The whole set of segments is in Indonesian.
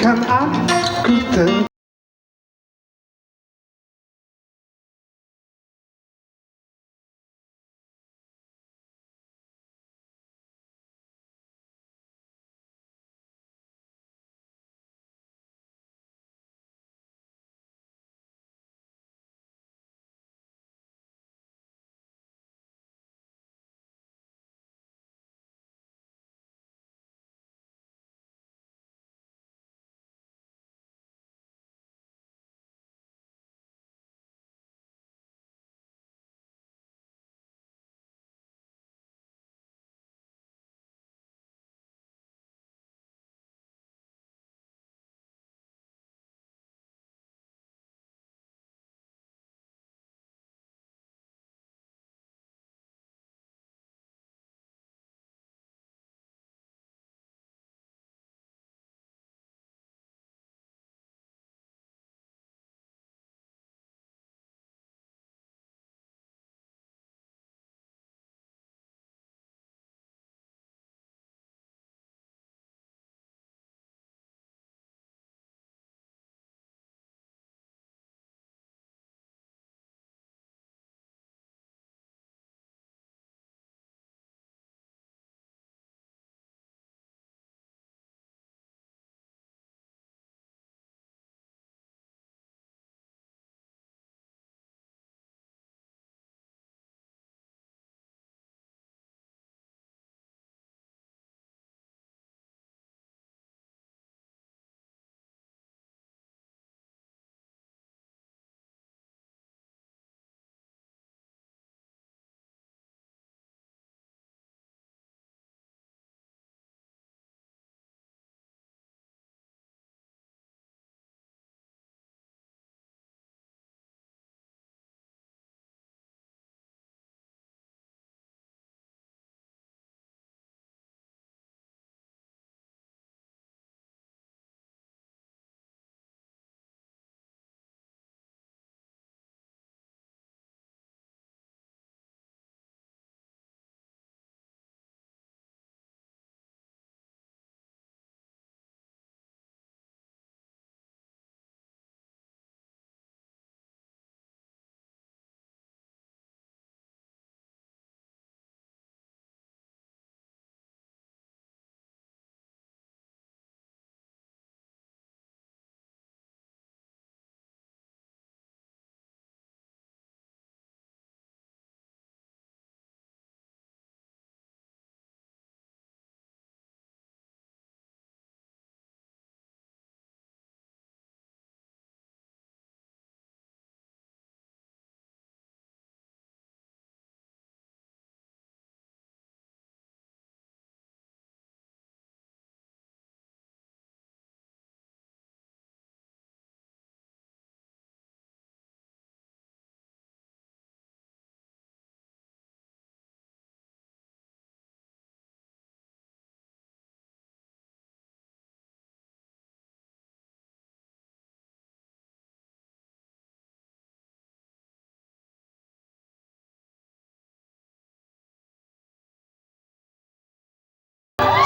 kan aku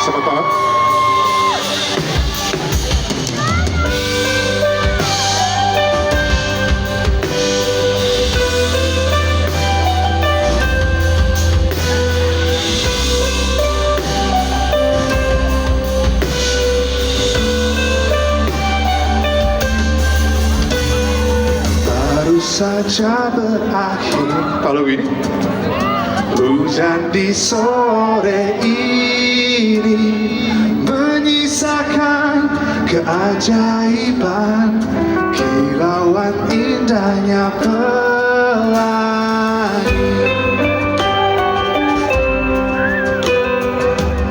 Selamat malam. Baru saja berakhir. Kalau ini hujan di sore ini menyisakan keajaiban, kilauan indahnya pelangi.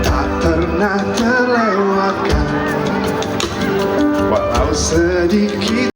Tak pernah terlewatkan, walau sedikit.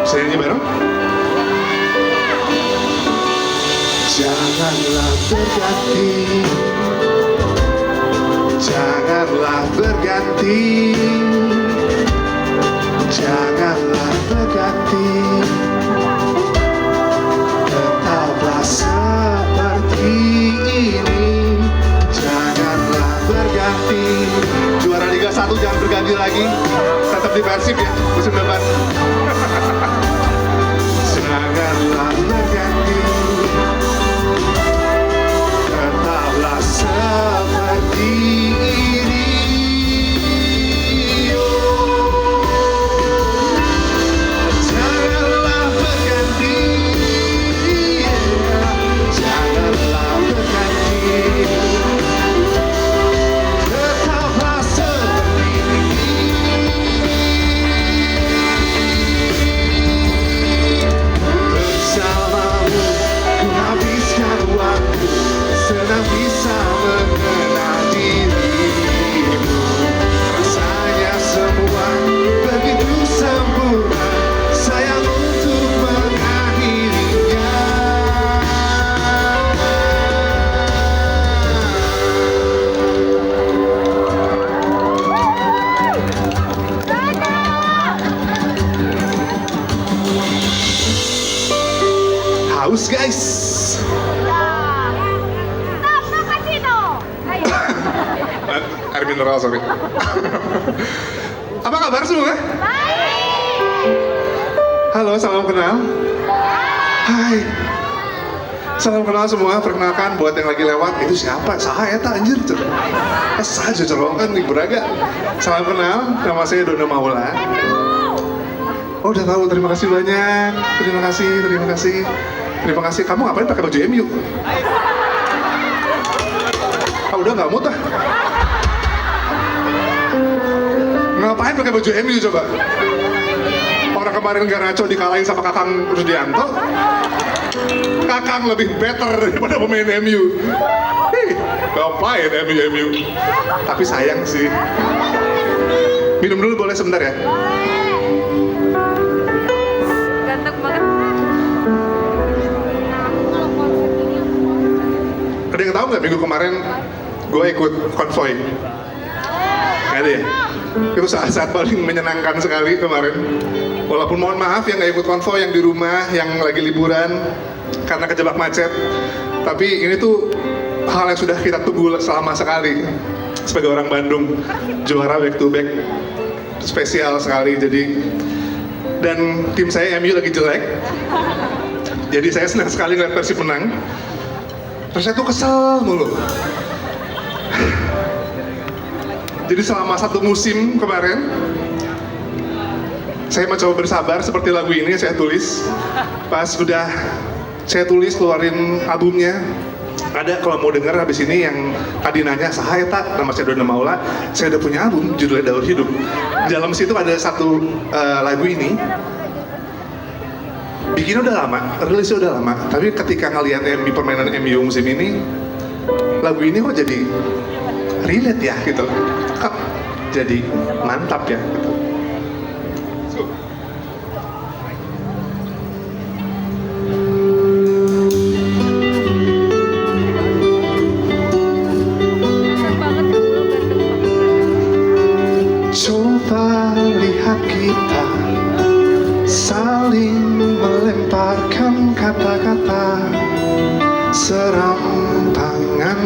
Saya nyanyi bareng. Janganlah berganti, janganlah berganti, janganlah berganti, tetaplah seperti ini. Janganlah berganti. Juara Liga 1 jangan berganti lagi, tetap di Persib ya musim depan. Janganlah berganti, tetaplah seperti ini. Janganlah berganti, janganlah berganti, tetaplah seperti ini. Bersamamu ku habiskan waktu, senang bisa mengenal dirimu. Rasanya semua begitu sempurna, sayang untuk mengakhirinya. Haus guys. Air mineral, sorry. Apa kabar semua? Halo, salam kenal. Hai. Salam kenal semua, perkenalkan buat yang lagi lewat, itu siapa? Saya tak anjir. Saja cerokan nih beraga. Salam kenal, nama saya Dona Maula. Oh, udah tahu, terima kasih banyak. Terima kasih, terima kasih. Terima kasih. Kamu ngapain pakai baju MU? Ah, udah nggak mood ah. Ngapain pakai baju MU coba? Orang kemarin Garnacho dikalahin sama Kakang Rusdianto. Kakang lebih better daripada pemain MU. Ngapain MU? Tapi sayang sih. Minum dulu boleh sebentar ya? Ganteng banget. Ada yang tahu nggak minggu kemarin gue ikut konvoy? Nggak ada ya? Itu saat-saat paling menyenangkan sekali kemarin. Walaupun mohon maaf yang nggak ikut konvoy, yang di rumah, yang lagi liburan karena kejebak macet. Tapi ini tuh hal yang sudah kita tunggu selama sekali. Sebagai orang Bandung, juara back to back spesial sekali. Jadi dan tim saya MU lagi jelek. Jadi saya senang sekali ngeliat Persib menang. Terus saya tuh kesel mulu. Jadi selama 1 musim kemarin, saya mencoba bersabar seperti lagu ini saya tulis. Pas udah saya tulis keluarin albumnya, ada kalau mau denger habis ini yang tadi nanya saya tak, nama saya Dona Maula, saya udah punya album judulnya Daur Hidup. Di dalam situ ada satu lagu ini. Bikinnya udah lama, rilisnya udah lama, tapi ketika ngeliat MU permainan MU musim ini, lagu ini kok jadi relate ya gitu, kok jadi mantap ya gitu. Coba lihat kita saling melemparkan kata-kata serampangan.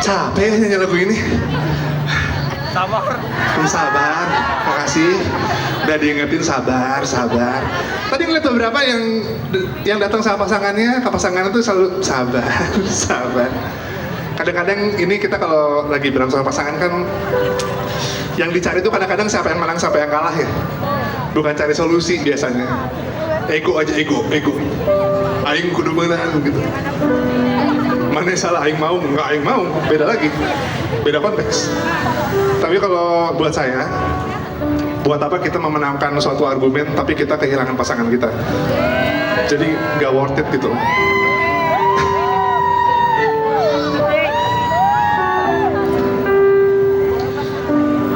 Capek ya nyanyi lagu ini. Sabar. Sabar, makasih. Udah diingetin sabar. Tadi ngeliat beberapa yang datang sama pasangannya, ke pasangan itu selalu sabar. Kadang-kadang ini kita kalau lagi berantem sama pasangan kan, yang dicari itu kadang-kadang siapa yang menang, siapa yang kalah ya. Bukan cari solusi biasanya. Ego aja, ego. Aing kudu menang gitu. Mana yang salah, aing mau, enggak aing mau, beda lagi, beda konteks. Tapi kalau buat saya, buat apa kita memenangkan suatu argumen tapi kita kehilangan pasangan kita? Jadi nggak worth it gitu.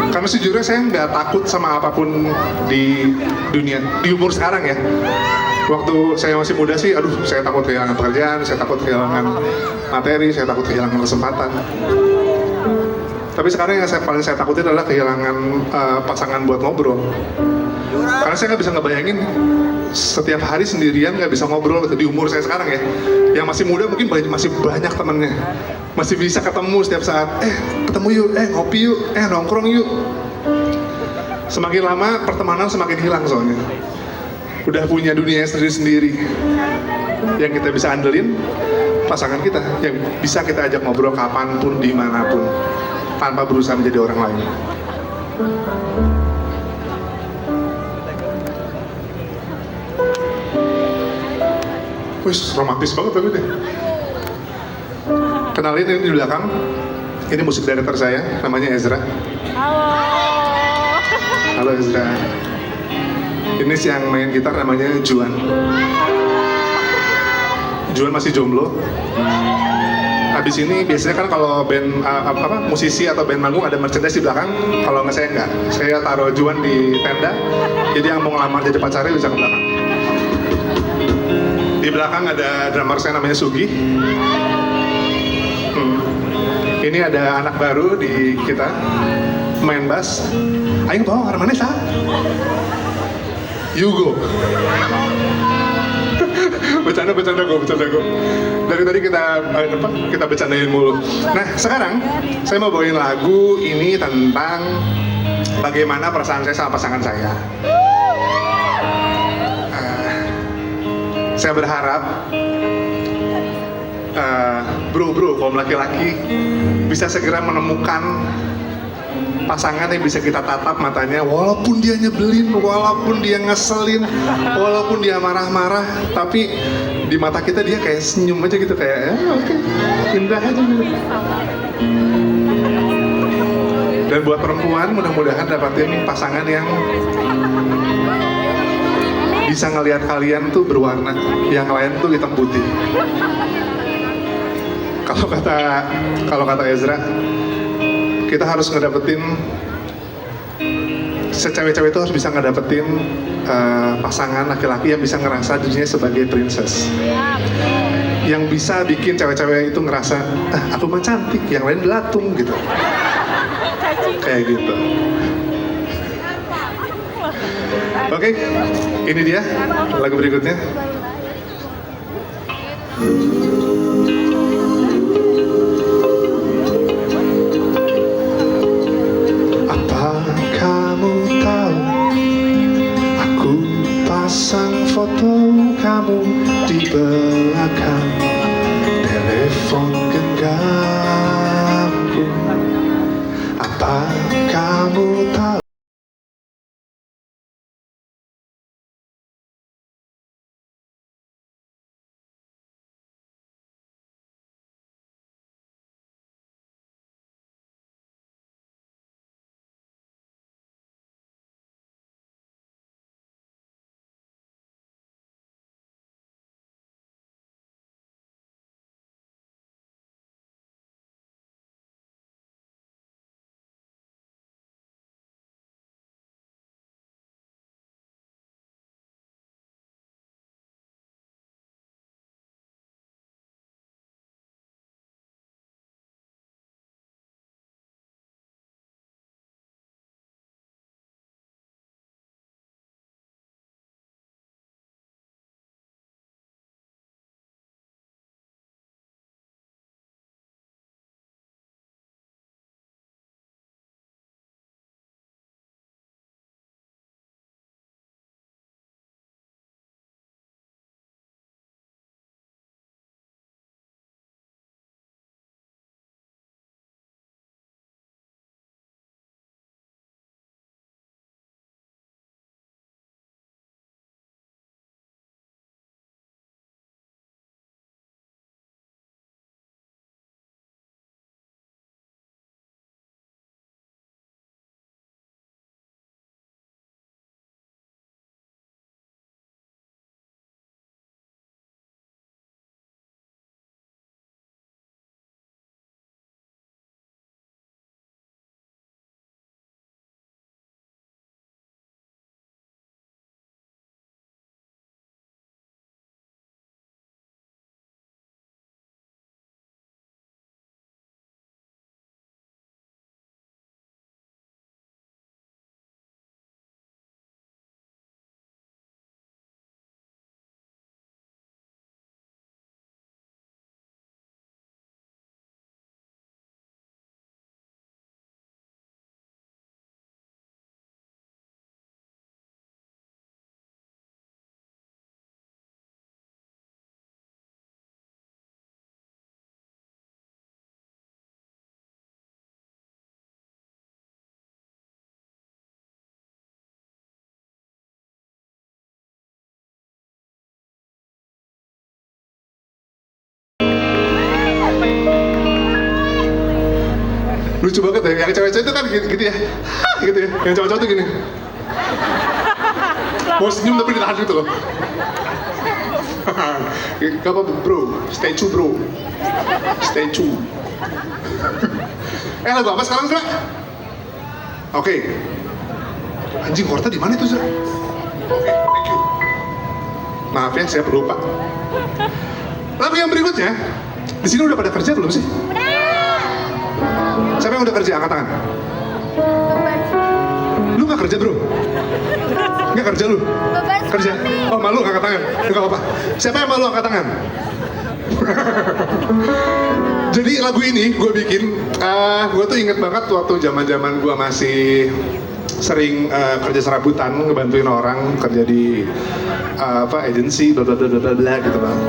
Karena sejujurnya saya nggak takut sama apapun di dunia, di umur sekarang ya. Waktu saya masih muda sih, aduh saya takut kehilangan pekerjaan, saya takut kehilangan materi, saya takut kehilangan kesempatan. Tapi sekarang yang paling saya takutin adalah kehilangan pasangan buat ngobrol. Karena saya nggak bisa ngebayangin setiap hari sendirian nggak bisa ngobrol di umur saya sekarang ya. Yang masih muda mungkin masih banyak temennya, masih bisa ketemu setiap saat. Ketemu yuk, ngopi yuk, nongkrong yuk. Semakin lama pertemanan semakin hilang soalnya. Udah punya dunia sendiri-sendiri. Yang kita bisa andelin pasangan kita, yang bisa kita ajak ngobrol kapanpun, dimanapun, tanpa berusaha menjadi orang lain. Wih, romantis banget tapi deh. Kenalin ini di belakang, ini musik director saya, namanya Ezra. Halo Ezra. Ini si yang main gitar namanya Juan. Juan masih jomblo. Habis ini biasanya kan kalau band musisi atau band manggung ada merchandise di belakang. Kalau nggak saya nggak, saya taruh Juan di tenda. Jadi yang mau ngelamar jadi pacarnya bisa ke belakang. Di belakang ada drummer saya namanya Sugi. Ini ada anak baru di kita, main bass. Aing bawa karena mana sah? Yugo. Bercanda gue. Dari tadi kita bercandain mulu. Nah sekarang saya mau bawain lagu ini tentang bagaimana perasaan saya sama pasangan saya. Saya berharap bro kaum laki-laki bisa segera menemukan pasangan yang bisa kita tatap matanya, walaupun dia nyebelin, walaupun dia ngeselin, walaupun dia marah-marah, tapi di mata kita dia kayak senyum aja gitu, kayak oke, indah aja gitu. Dan buat perempuan mudah-mudahan dapatin pasangan yang bisa ngelihat kalian tuh berwarna, yang lain tuh hitam putih. Kalau kata Ezra, kita harus ngedapetin, cewek-cewek itu harus bisa ngedapetin pasangan laki-laki yang bisa ngerasa dirinya sebagai princess, yang bisa bikin cewek-cewek itu ngerasa aku mah cantik, yang lain belatung gitu, kayak gitu. Oke, ini dia lagu berikutnya. Kamu tahu, aku pasang foto kamu di belakang telepon genggamku. Apa kamu tahu? Lucu banget ya, yang cewek-cewek itu kan gitu ya. Gitu ya, yang cowok-cowok tuh gini. Mau senyum tapi ditahan gitu loh. Gak apa bro, stay true bro. Stay true. Lagu apa sekarang, Zra? Oke. Anjing, Korta di mana itu, Zra? Oke, thank you. Maaf ya, saya pelupa. Lagu yang berikutnya, di sini udah pada kerja belum sih? Siapa yang udah kerja? Angkat tangan. Lu gak kerja, bro? Gak kerja lu? Kerja? Oh, malu angkat tangan? Gak apa-apa. Siapa yang malu angkat tangan? Jadi lagu ini gue bikin, gue tuh inget banget waktu zaman gue masih sering kerja serabutan, ngebantuin orang kerja di agensi, bla bla bla bla bla gitu bang.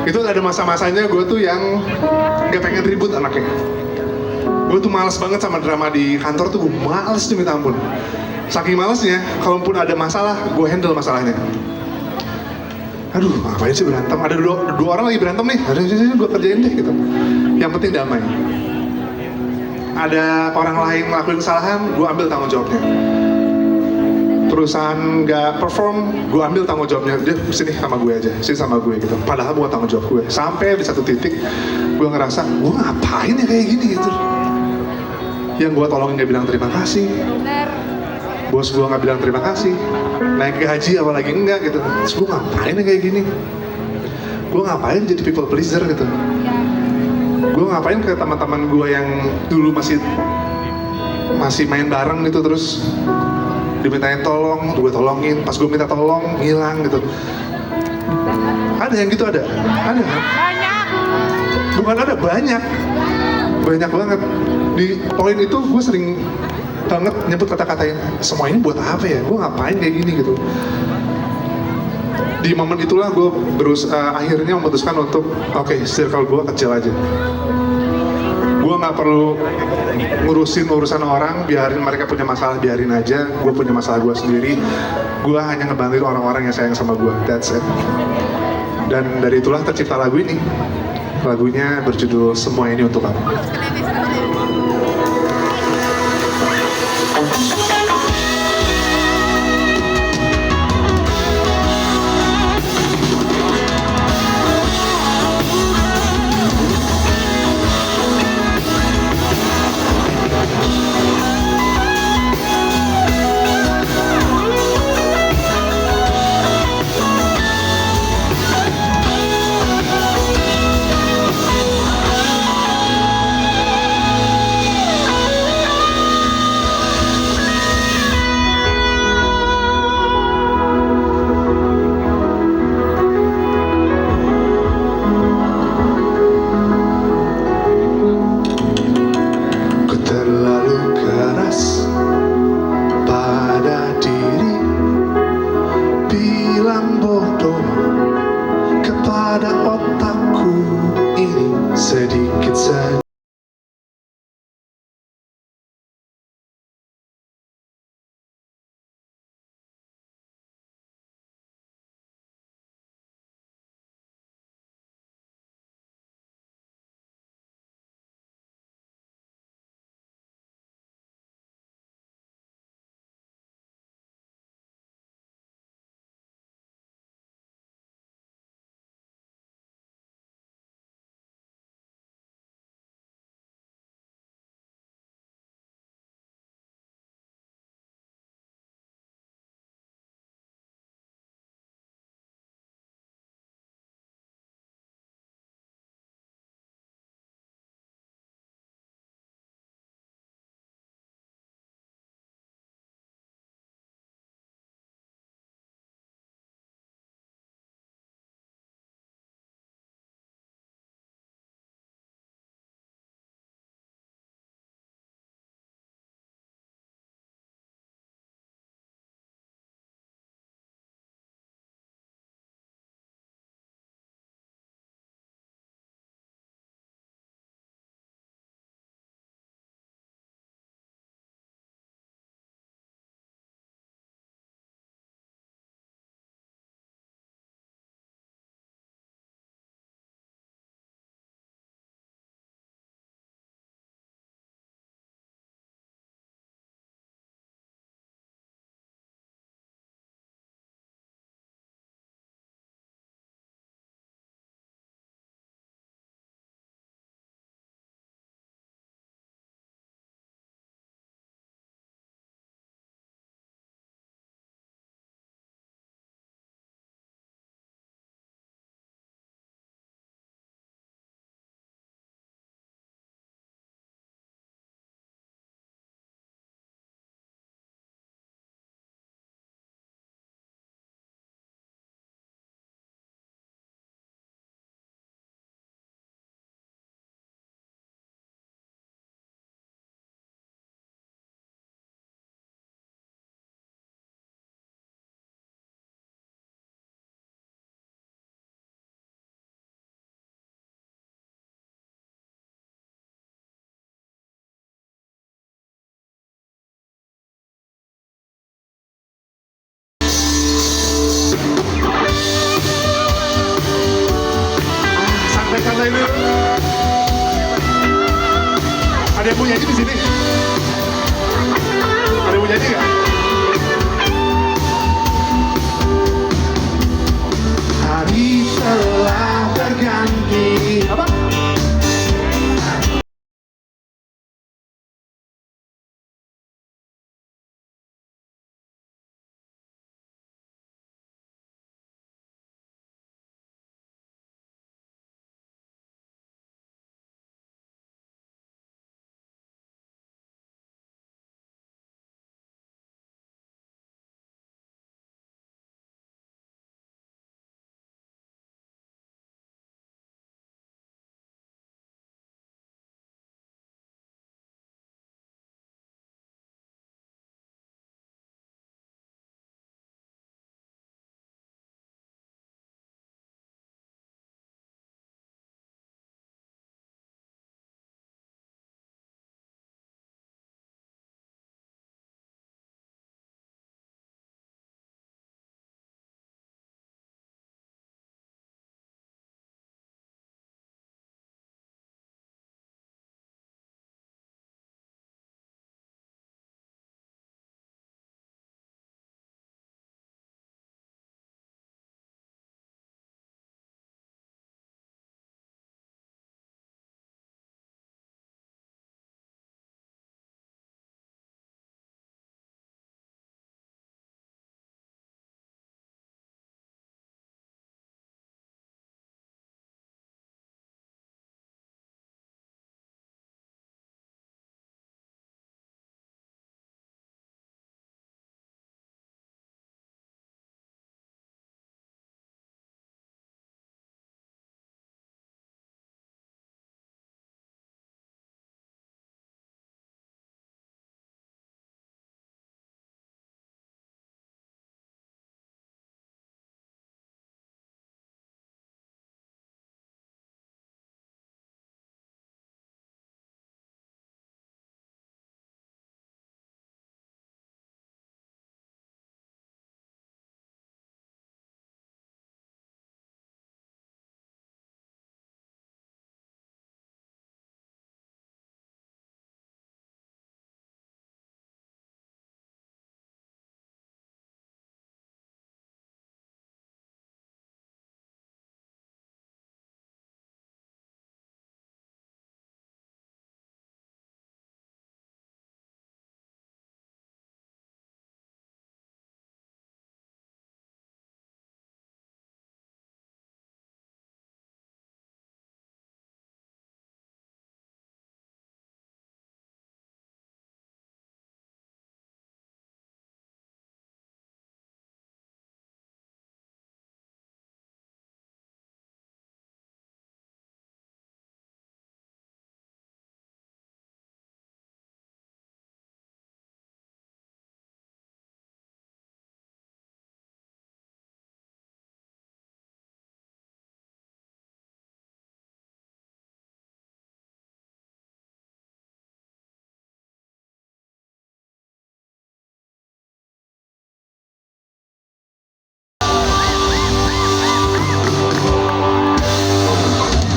Itu ada masa-masanya gue tuh yang gak pengen ribut anaknya. Gue tuh males banget sama drama di kantor tuh, gue males tuh minta ampun. Saking malesnya, kalaupun ada masalah, gue handle masalahnya. Aduh, ngapain sih berantem? Ada dua orang lagi berantem nih, ada gue kerjain deh gitu. Yang penting damai. Ada orang lain ngelakuin kesalahan, gue ambil tanggung jawabnya. Perusahaan nggak perform, gue ambil tanggung jawabnya. Dia sini sama gue aja, sini sama gue gitu. Padahal bukan tanggung jawab gue. Sampai di satu titik, gue ngerasa, gue ngapain ya kayak gini gitu. Yang gue tolongin gak bilang terima kasih. Bos gue gak bilang terima kasih. Naik gaji apalagi enggak gitu. Terus gue ngapain ya kayak gini. Gue ngapain jadi people pleaser gitu. Gue ngapain ke teman-teman gue yang dulu masih main bareng gitu, terus dimintain tolong, gue tolongin, pas gue minta tolong ngilang gitu. Ada yang gitu, ada kan? Bukan ada, banyak banget. Di poin itu gue sering banget nyebut kata-katain, semua ini buat apa ya, gue ngapain kayak gini gitu. Di momen itulah gue akhirnya memutuskan untuk oke, circle gue kecil aja. Gue nggak perlu ngurusin urusan orang, biarin mereka punya masalah, biarin aja. Gue punya masalah gue sendiri. Gue hanya ngebantuin orang-orang yang sayang sama gue. That's it. Dan dari itulah tercipta lagu ini. Lagunya berjudul Semua Ini Untuk Kamu. Kepada otakku ini sedikit saja. Ada yang mau nyanyi di sini? Ada yang mau nyanyi nggak? Hari telah berganti. Apa?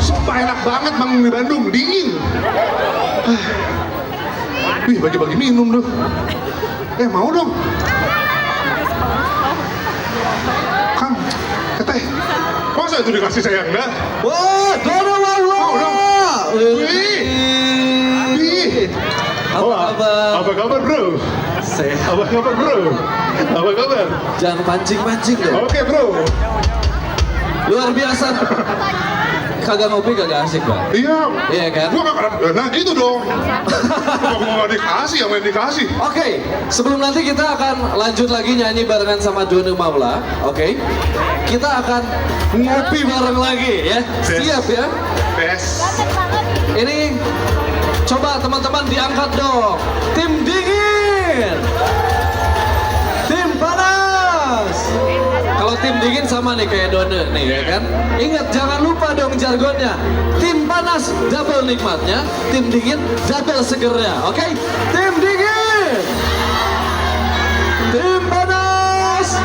Sumpah enak banget manggung di Bandung, dingin. Wih, bagi-bagi minum dong. Mau dong. Kang, teteh. Masa itu dikasih saya enggak? Wah, Dono Mau dong. Wih. Wih. Apa kabar? Apa kabar, bro? Sehat. Apa kabar, bro? Apa kabar? Jangan pancing-pancing dong. Oke, bro. Luar biasa. Kagak ngopi kagak asik, Bang. Iya. Iya kan? Gua nggak, nah gitu dong. Gua nggak dikasih, yang main dikasih. Oke, sebelum nanti kita akan lanjut lagi nyanyi barengan sama Dono Maula, oke? Kita akan ngopi bareng lagi ya. Siap ya? Best. Ini coba teman-teman diangkat dong. Tim dingin. Tim panas. Kalau tim dingin sama nih kayak Dono nih ya kan. Ingat jangan lupa dong jargonnya. Tim panas double nikmatnya, tim dingin double segernya. Oke? Tim dingin. Tim panas.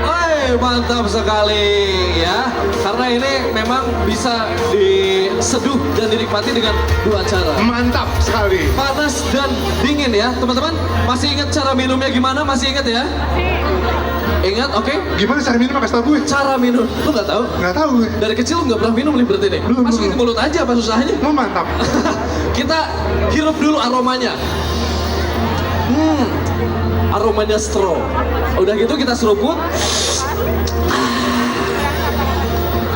Oi. mantap sekali ya. Karena ini memang bisa diseduh dan dinikmati dengan dua cara. Mantap sekali. Panas dan dingin ya, teman-teman. Masih ingat cara minumnya gimana? Masih ingat ya? Ingat, oke? Gimana cara minum? Kasih tau gue. Cara minum, lu nggak tahu? Nggak tahu gue. Dari kecil lu nggak pernah minum nih berarti nih? Belum, Masukin ke belum. mulut aja, apa susahnya? Oh, mantap. Kita hirup dulu aromanya. Aromanya straw. Udah gitu kita seruput.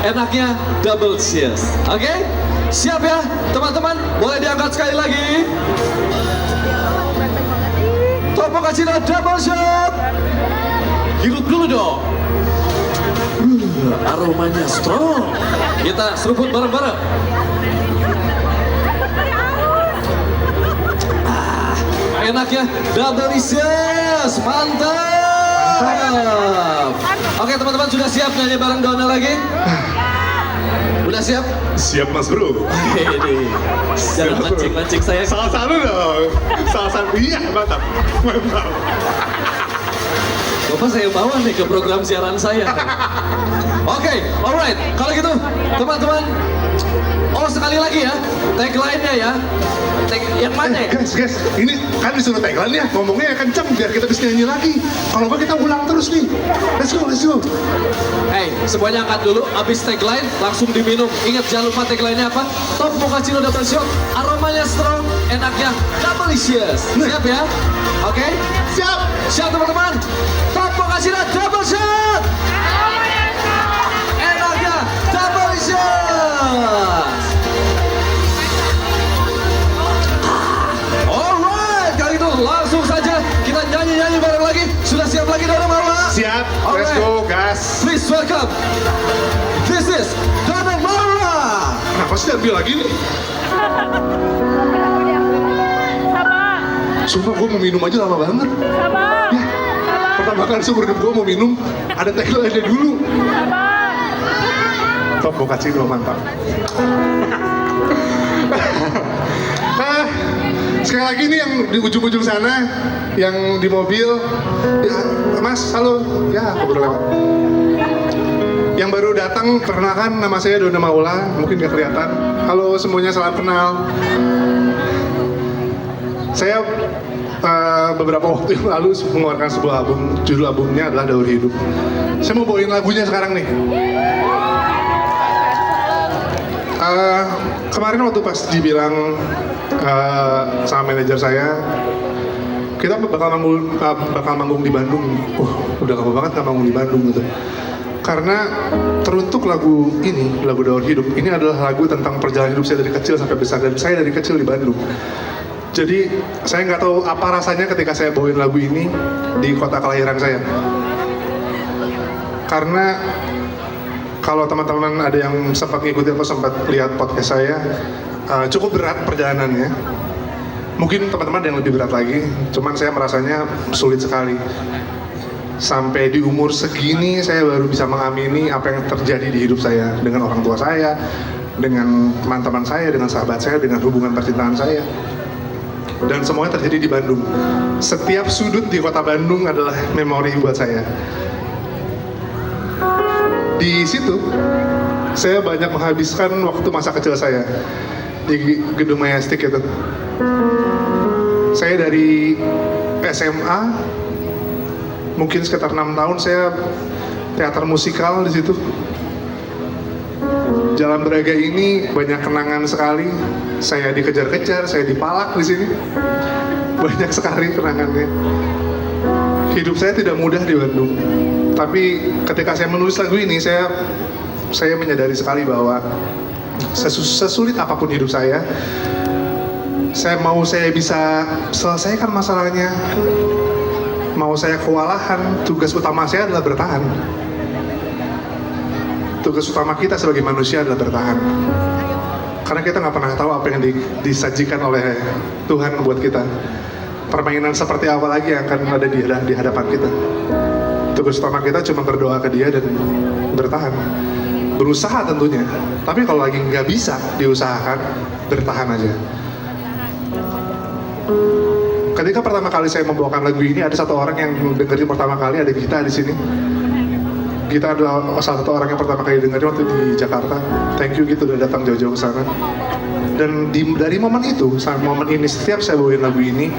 Enaknya double cheers. Oke? Siap ya teman-teman? Boleh diangkat sekali lagi. Topo Kacina double shot. Hirup dulu dong. Aromanya strong. Kita seruput bareng-bareng. Enaknya double delicious, mantap. Oke teman-teman, sudah siap nyanyi bareng Dona lagi? Udah siap? Siap Mas Bro. Ini jangan mancing-mancing saya. Salah satu dong. Salah satu. Iya, mantap. Mantap. Bapak saya bawa nih ke program siaran saya. Oke, alright. Kalau gitu, teman-teman. Oh, sekali lagi ya. Tagline-nya ya. Yang mana ya? Guys, ini kan disuruh tagline ya, ngomongnya kenceng biar kita bisa nyanyi lagi. Kalau nggak kita ulang terus nih. Let's go. Hey, semuanya angkat dulu. Abis tagline, langsung diminum. Ingat jangan lupa tagline-nya apa? Top Mochaccino Double Shot. Aromanya strong, enaknya double delicious. Siap ya? Oke? Siap. Siap teman-teman. Top Mochaccino Double Shot. Enaknya double delicious. Alright, kali itu langsung saja kita nyanyi-nyanyi bareng lagi. Sudah siap lagi Dona Marwa? Siap. Let's Alright. go, gas. Please welcome. This is Dona Marwa. Kenapa sih ambil lagi nih? Sumpah gue mau minum aja lama banget. Ya, pertama kali seumur hidup gue mau minum, ada tagline-nya dulu. Top Mochaccino, mantap. Sekali lagi nih yang di ujung-ujung sana, yang di mobil, ya, Mas, halo, ya aku baru lewat. Yang baru datang, perkenalkan nama saya Dona Maula, mungkin gak kelihatan. Halo semuanya, salam kenal. Saya beberapa waktu yang lalu mengeluarkan sebuah album, judul albumnya adalah Daur Hidup. Saya mau bawain lagunya sekarang nih. Kemarin waktu pas dibilang sama manajer saya, kita bakal manggung di Bandung. Udah lama banget nggak manggung di Bandung gitu. Karena teruntuk lagu ini, lagu Daur Hidup, ini adalah lagu tentang perjalanan hidup saya dari kecil sampai besar, dan saya dari kecil di Bandung. Jadi saya nggak tahu apa rasanya ketika saya bawain lagu ini di kota kelahiran saya. Karena kalau teman-teman ada yang sempat ngikutin atau sempat lihat podcast saya, cukup berat perjalanannya. Mungkin teman-teman ada yang lebih berat lagi, cuman saya merasanya sulit sekali. Sampai di umur segini saya baru bisa mengamini apa yang terjadi di hidup saya, dengan orang tua saya, dengan teman-teman saya, dengan sahabat saya, dengan hubungan percintaan saya. Dan semuanya terjadi di Bandung. Setiap sudut di kota Bandung adalah memori buat saya. Di situ, saya banyak menghabiskan waktu masa kecil saya di Gedung Majestic itu. Saya dari SMA, mungkin sekitar 6 tahun saya teater musikal di situ. Jalan Braga ini banyak kenangan sekali. Saya dikejar-kejar, saya dipalak di sini. Banyak sekali kenangannya. Hidup saya tidak mudah di Bandung. Tapi ketika saya menulis lagu ini, saya menyadari sekali bahwa sesulit apapun hidup saya bisa selesaikan masalahnya. Mau saya kewalahan, tugas utama saya adalah bertahan. Tugas utama kita sebagai manusia adalah bertahan. Karena kita nggak pernah tahu apa yang disajikan oleh Tuhan buat kita. Permainan seperti apa lagi yang akan ada di hadapan kita. Tugas utama kita cuma berdoa ke Dia dan bertahan. Berusaha tentunya. Tapi kalau lagi nggak bisa diusahakan, bertahan aja. Ketika pertama kali saya membawakan lagu ini, ada satu orang yang dengerin pertama kali, ada Gita di sini. Gita adalah salah satu orang yang pertama kali dengerin waktu di Jakarta. Thank you gitu udah datang jauh-jauh ke sana. Dan dari momen itu, sampai momen ini, setiap saya bawain lagu ini,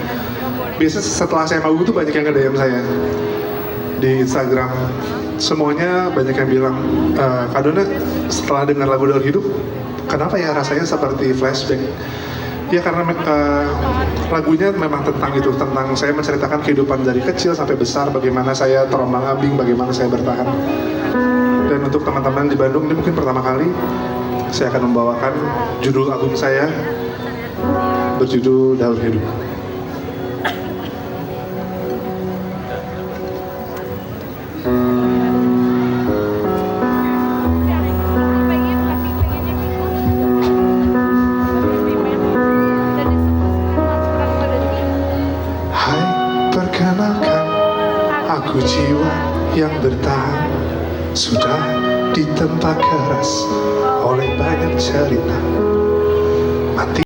biasanya setelah saya manggung tuh banyak yang nge-DM saya di Instagram. Semuanya banyak yang bilang, Kak Dona setelah dengar lagu Daur Hidup, kenapa ya rasanya seperti flashback? Ya karena lagunya memang tentang itu, tentang saya menceritakan kehidupan dari kecil sampai besar, bagaimana saya terombang-ambing, bagaimana saya bertahan. Dan untuk teman-teman di Bandung, ini mungkin pertama kali saya akan membawakan judul album saya berjudul Daur Hidup. Perkenalkan, aku jiwa yang bertahan, sudah ditempa keras oleh banyak cerita. Mati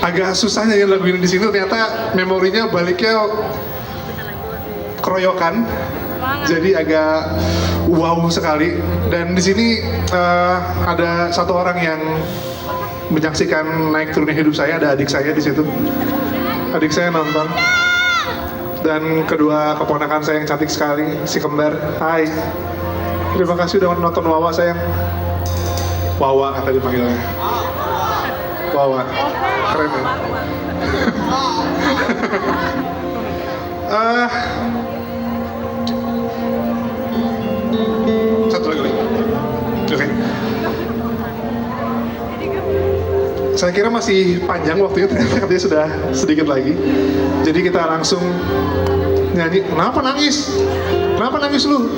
agak susah nyanyiin lagu ini di sini, ternyata memorinya baliknya keroyokan, jadi agak wow sekali. Dan di sini ada satu orang yang menyaksikan naik turunnya hidup saya, ada adik saya di situ. Adik saya nonton. Dan kedua keponakan saya yang cantik sekali, si kembar. Hai. Terima kasih udah nonton Wawa sayang. Wawa kata dipanggilnya. Wawa. Keren ya. Satu lagi. Oke. Saya kira masih panjang waktunya, ternyata katanya sudah sedikit lagi. Jadi kita langsung nyanyi. Kenapa nangis? Kenapa nangis lu?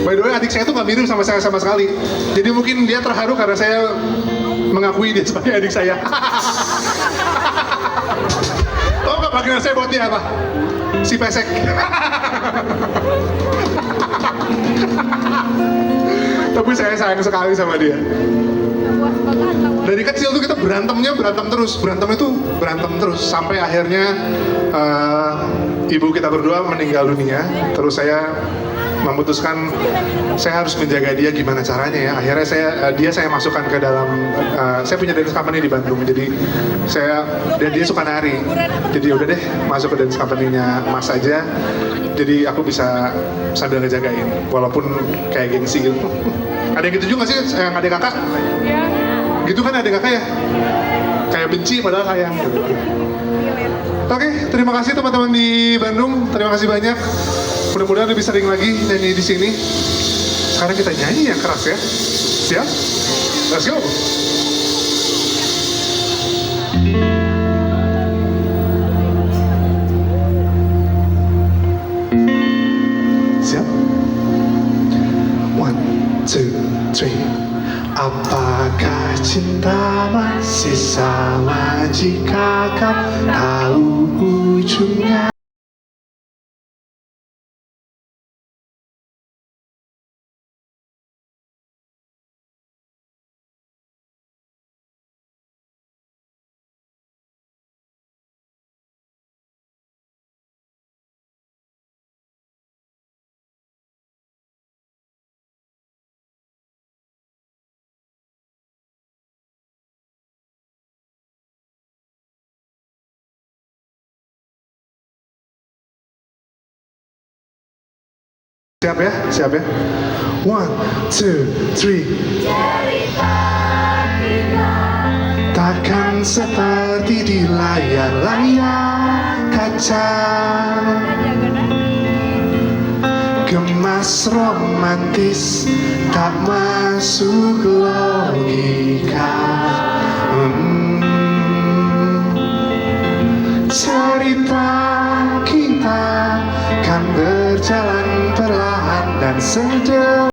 By the way, adik saya tuh gak mirip sama saya sama sekali. Jadi mungkin dia terharu karena saya mengakui dia sebagai adik saya. Tau gak panggilan saya buat dia apa? Si pesek. Tapi saya sayang sekali sama dia. Dari kecil tuh kita berantemnya berantem terus sampai akhirnya ibu kita berdua meninggal dunia. Terus saya memutuskan saya harus menjaga dia gimana caranya ya. Akhirnya saya masukkan ke dalam saya punya dance company di Bandung. Jadi dan dia suka nari. Jadi udah deh masuk ke dance company-nya Mas aja. Jadi aku bisa sambil ngejagain walaupun kayak gengsi gitu. Ada yang gitu juga sih yang adik kakak? Gitu kan adik kakak ya? Kayak benci padahal sayang gitu. Oke, terima kasih teman-teman di Bandung. Terima kasih banyak. Mudah-mudahan lebih sering lagi nyanyi di sini. Sekarang kita nyanyi yang keras ya. Siap? Let's go. Siap? 1, 2, 3. Apakah cinta masih sama jika kau tahu ujungnya? Siap ya? Siap ya? 1, 2, 3. Takkan seperti di layar-layar kaca, gemas romantis tak masuk logika. Cerita kita kan berjalan perlahan dan sederhana.